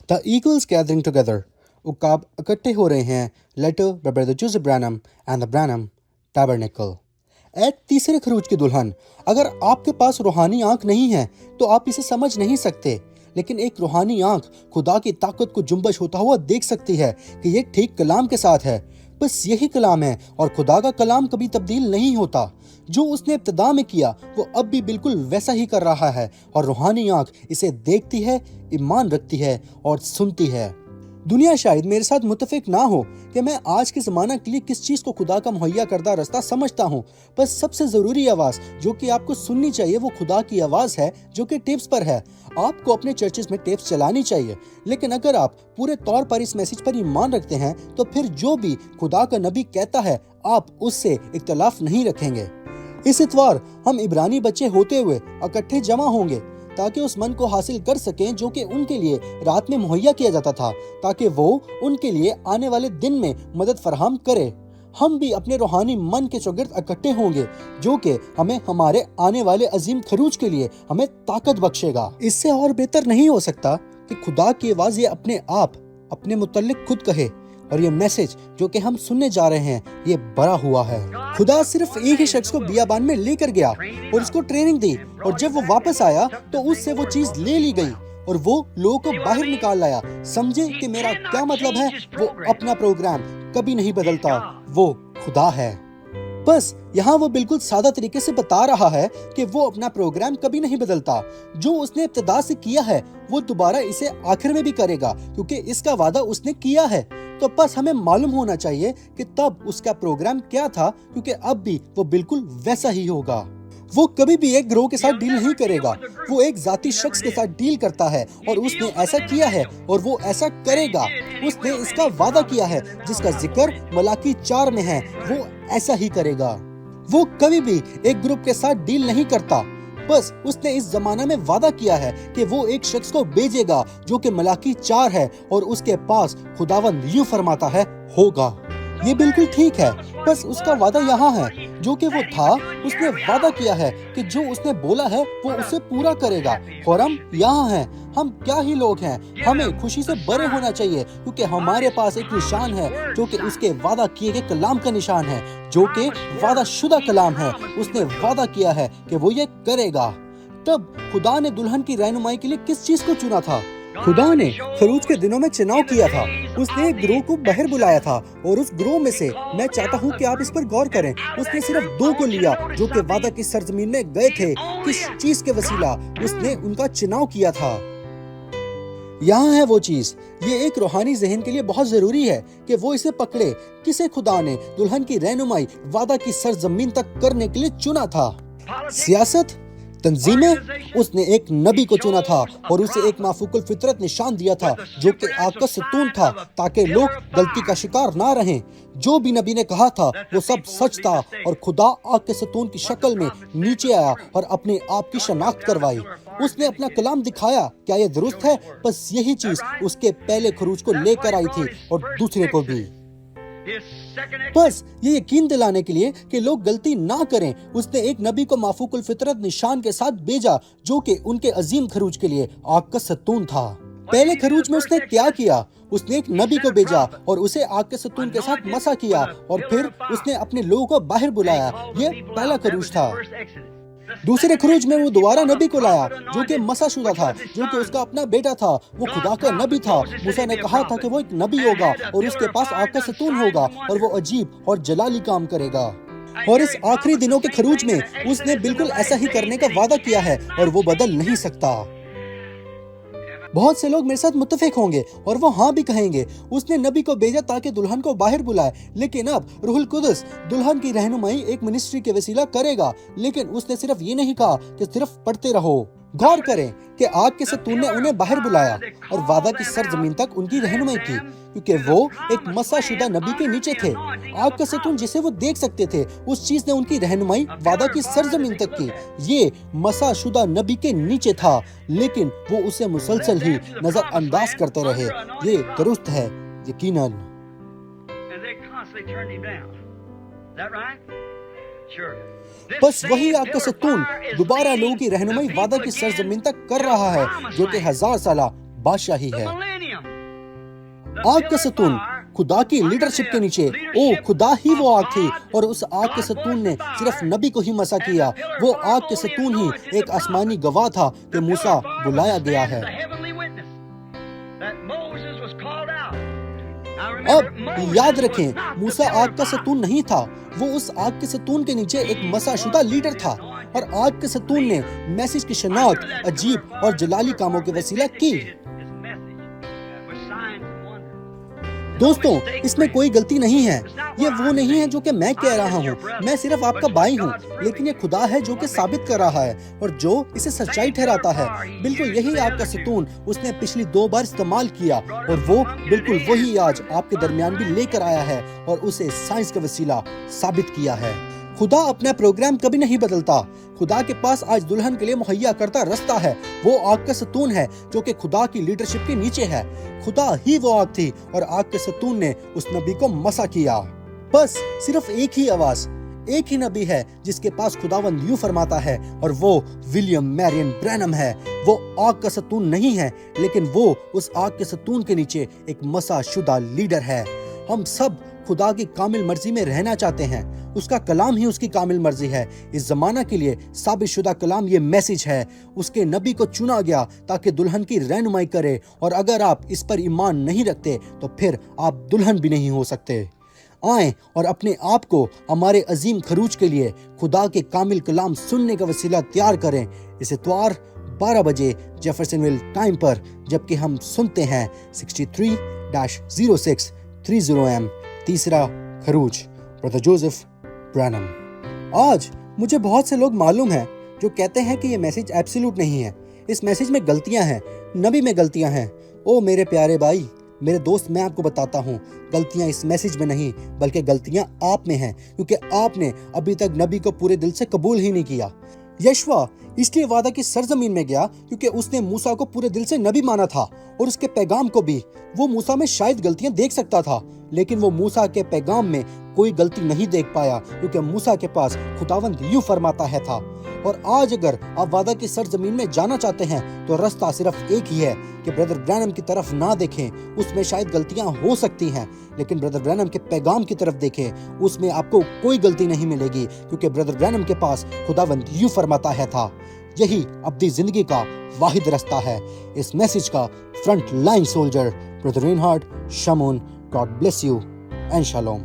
The eagles gathering together. उकाब इकट्ठे हो रहे हैं. Letter by Brother Joseph Branham and the Branham Tabernacle. ऐ तीसरे खरूज की दुल्हन, अगर आपके पास रूहानी आंख नहीं है तो आप इसे समझ नहीं सकते, लेकिन एक रूहानी आंख खुदा की ताकत को जुम्बश होता हुआ देख सकती है कि ये ठीक कलाम के साथ है. बस यही कलाम है और खुदा का कलाम कभी तब्दील नहीं होता. जो उसने इब्तिदा में किया वो अब भी बिल्कुल वैसा ही कर रहा है और रूहानी आंख इसे देखती है, ईमान रखती है और सुनती है. दुनिया शायद मेरे साथ मुत्तफिक ना हो कि मैं आज के ज़माना के लिए किस चीज़ को खुदा का मुहैया करदा रास्ता समझता हूँ, पर सबसे ज़रूरी आवाज़ जो कि आपको सुननी चाहिए वो खुदा की आवाज़ है जो कि टेप्स पर है. आपको अपने चर्चेज में टेप्स चलानी चाहिए, लेकिन अगर आप पूरे तौर पर इस मैसेज पर ईमान रखते हैं तो फिर जो भी खुदा का नबी कहता है आप उससे इख्तलाफ नहीं रखेंगे. इस इतवार हम इब्रानी बच्चे होते हुए इकट्ठे जमा होंगे ताकि उस मन को हासिल कर सकें जो कि उनके लिए रात में मुहैया किया जाता था, ताकि वो उनके लिए आने वाले दिन में मदद फराहम करे. हम भी अपने रूहानी मन के चौगिर्द इकट्ठे होंगे जो कि हमें हमारे आने वाले अजीम खरूज के लिए हमें ताकत बख्शेगा. इससे और बेहतर नहीं हो सकता कि खुदा की आवाज़ ये अपने आप अपने मुतल्लिक खुद कहे, और ये मैसेज जो कि हम सुनने जा रहे हैं ये बड़ा हुआ है. खुदा सिर्फ एक ही शख्स को बियाबान में लेकर गया और उसको ट्रेनिंग दी, और जब वो वापस आया तो उससे वो चीज ले ली गई और वो लोगों को बाहर निकाल लाया. समझे कि मेरा क्या मतलब है? वो अपना प्रोग्राम कभी नहीं बदलता, वो खुदा है. बस यहाँ वो बिल्कुल सादा तरीके से बता रहा है कि वो अपना प्रोग्राम कभी नहीं बदलता. जो उसने इब्तिदा से किया है वो दोबारा इसे आखिर में भी करेगा, क्योंकि इसका वादा उसने किया है. तो बस हमें मालूम होना चाहिए कि तब उसका प्रोग्राम क्या था, क्योंकि अब भी वो बिल्कुल वैसा ही होगा. वो कभी भी एक ग्रोह के साथ डील नहीं करेगा, वो एक जाती शख्स के साथ डील करता है और उसने ऐसा किया है और वो ऐसा करेगा. उसने इसका वादा किया है जिसका जिक्र मलाकी 4 में है, वो ऐसा ही करेगा. वो कभी भी एक ग्रुप के साथ डील नहीं करता. बस उसने इस जमाना में वादा किया है कि वो एक शख्स को भेजेगा जो कि मलाकी 4 है, और उसके पास खुदावंद यूं फरमाता है होगा. ये बिल्कुल ठीक है, बस उसका वादा यहाँ है जो कि वो था. उसने वादा किया है कि जो उसने बोला है वो उसे पूरा करेगा, और हम यहाँ हैं. हम क्या ही लोग हैं, हमें खुशी से भरे होना चाहिए क्योंकि हमारे पास एक निशान है जो कि उसके वादा किए गए कलाम का निशान है, जो कि वादा शुदा कलाम है. उसने वादा किया है कि वो ये करेगा. तब खुदा ने दुल्हन की रहनुमाई के लिए किस चीज को चुना था? खुदा ने खरूज के दिनों में चुनाव किया था. उसने एक ग्रोह को बाहर बुलाया था, और उस ग्रोह में से मैं चाहता हूँ कि आप इस पर गौर करें. उसने सिर्फ 2 को लिया जो कि वादा की सरजमीन में गए थे. किस चीज के वसीला उसने उनका चुनाव किया था? यहाँ है वो चीज. ये एक रूहानी जहन के लिए बहुत जरूरी है कि वो इसे पकड़े. किसे खुदा ने दुल्हन की रहनुमाई वादा की सरजमीन तक करने के लिए चुना था? सियासत, तंजीमें? उसने एक नबी को चुना था और उसे एक माफूकुल फितरत निशान दिया था जो कि आग का सतून था, ताकि लोग गलती का शिकार ना रहें. जो भी नबी ने कहा था वो सब सच था, और खुदा आग के सतून की शक्ल में नीचे आया और अपने आप की शनाख्त करवाई. उसने अपना कलाम दिखाया. क्या ये दुरुस्त है? बस यही चीज उसके पहले खरूज को लेकर आई थी और दूसरे को भी. बस ये यकीन दिलाने के लिए कि लोग गलती ना करें, उसने एक नबी को माफूकुल फितरत निशान के साथ भेजा जो कि उनके अजीम खरूज के लिए आग का सतून था. पहले खरूज में उसने क्या किया? उसने एक नबी को भेजा और उसे आग के सतून के साथ मसा किया, और फिर उसने अपने लोगों को बाहर बुलाया. ये पहला खरूज था. दूसरे खरूज में वो दोबारा नबी को लाया जो कि मसा शुदा था, जो कि उसका अपना बेटा था. वो खुदा का नबी था. मूसा ने कहा था कि वो एक नबी होगा और उसके पास आग का सतून होगा और वो अजीब और जलाली काम करेगा. और इस आखिरी दिनों के खरूज में उसने बिल्कुल ऐसा ही करने का वादा किया है और वो बदल नहीं सकता. बहुत से लोग मेरे साथ मुत्तफिक होंगे और वो हाँ भी कहेंगे. उसने नबी को भेजा ताकि दुल्हन को बाहर बुलाए, लेकिन अब रूहुल कुदस दुल्हन की रहनुमाई एक मिनिस्ट्री के वसीला करेगा. लेकिन उसने सिर्फ ये नहीं कहा कि सिर्फ पढ़ते रहो. गौर करें कि आग के सतून ने उन्हें बाहर बुलाया और वादा की सरजमीन तक उनकी रहनुमाई की, क्योंकि वो एक मसा शुदा नबी के नीचे थे. आग का सतून जिसे वो देख सकते थे, उस चीज ने उनकी रहनुमाई वादा की सरजमीन तक की. ये मसा शुदा नबी के नीचे था, लेकिन वो उसे मुसलसल ही नजरअंदाज करते रहे. ये दुरुस्त है यकीनन. बस वही आग का सतून दोबारा लोगों की रहनुमाई वादा की सरजमीन तक कर रहा है जो कि 1000 साला बादशाही है. आग का सतून खुदा की लीडरशिप के नीचे, ओ खुदा ही वो आग थी और उस आग के सतून ने सिर्फ नबी को ही मसा किया। वो आग के सतून ही एक आसमानी गवाह था कि मूसा बुलाया गया है। अब याद रखें, मूसा आग का सतून नहीं था, वो उस आग के सतून के नीचे एक मसाशुदा लीडर था और आग के सतून ने मैसेज की शनाख्त अजीब और जलाली कामों के वसीला की। दोस्तों, इसमें कोई गलती नहीं है। ये वो नहीं है जो कि मैं कह रहा हूँ, मैं सिर्फ आपका भाई हूँ, लेकिन ये खुदा है जो कि साबित कर रहा है और जो इसे सच्चाई ठहराता है। बिल्कुल यही आग का सतून उसने पिछली 2 बार इस्तेमाल किया और वो बिल्कुल वही आज आपके दरमियान भी लेकर आया है और उसे साइंस का वसीला साबित किया है। खुदा अपना प्रोग्राम कभी नहीं बदलता। खुदा के पास आज दुल्हन के लिए मुहैया करता रास्ता है। वो आग का सतून है जो कि खुदा की लीडरशिप के नीचे है। खुदा ही वो आग थी और आग के सतून ने उस नबी को मसा किया। बस सिर्फ एक ही आवाज, एक ही नबी है जिसके पास खुदावंद यूं फरमाता है और वो विलियम मैरियन ब्रैनम है। वो आग का सतून नहीं है, लेकिन वो उस आग के सतून के नीचे एक मसा शुदा लीडर है। हम सब खुदा की कामिल मर्जी में रहना चाहते हैं। उसका कलाम ही उसकी कामिल मर्जी है। इस जमाना के लिए साबित शुदा कलाम ये मैसेज है। उसके नबी को चुना गया ताकि दुल्हन की रहनुमाई करे, और अगर आप इस पर ईमान नहीं रखते तो फिर आप दुल्हन भी नहीं हो सकते। आएं और अपने आप को हमारे अजीम खरूज के लिए खुदा के कामिल कलाम सुनने का वसीला तैयार करें। इस इतवार 12 बजे जेफरसनविल टाइम पर, जबकि हम सुनते हैं 63-0630 तीसरा खरूज, ब्रदर जोसेफ ब्रैनम। आज मुझे बहुत से लोग मालूम हैं जो कहते हैं कि ये मैसेज एब्सोल्यूट नहीं है, इस मैसेज में गलतियां हैं, नबी में गलतियां हैं। ओ मेरे प्यारे भाई, मेरे दोस्त, मैं आपको बताता हूँ, गलतियां इस मैसेज में नहीं बल्कि गलतियां आप में हैं, क्योंकि आपने अभी तक नबी को पूरे दिल से कबूल ही नहीं किया। यशवा इसलिए वादा की सरजमीन में गया क्योंकि उसने मूसा को पूरे दिल से नबी माना था और उसके पैगाम को भी। वो मूसा में शायद गलतियां देख सकता था, लेकिन वो मूसा के पैगाम में कोई गलती नहीं देख पाया क्योंकि मूसा के पास खुदावंद यूं फरमाता है था। और आज अगर आप वादा की सरजमीन में जाना चाहते हैं तो रास्ता सिर्फ एक ही है कि ब्रदर ब्रैनम की तरफ ना देखें, उसमें शायद गलतियां हो सकती हैं, लेकिन ब्रदर ब्रैनम के पैगाम की तरफ देखें, उसमें आपको कोई गलती नहीं मिलेगी क्योंकि ब्रदर ब्रैनम के पास खुदावंद यूं फरमाता है था। यही अपनी जिंदगी का वाहिद रास्ता है। इस मैसेज का front line soldier brother Reinhard Shamoon, God bless you and shalom.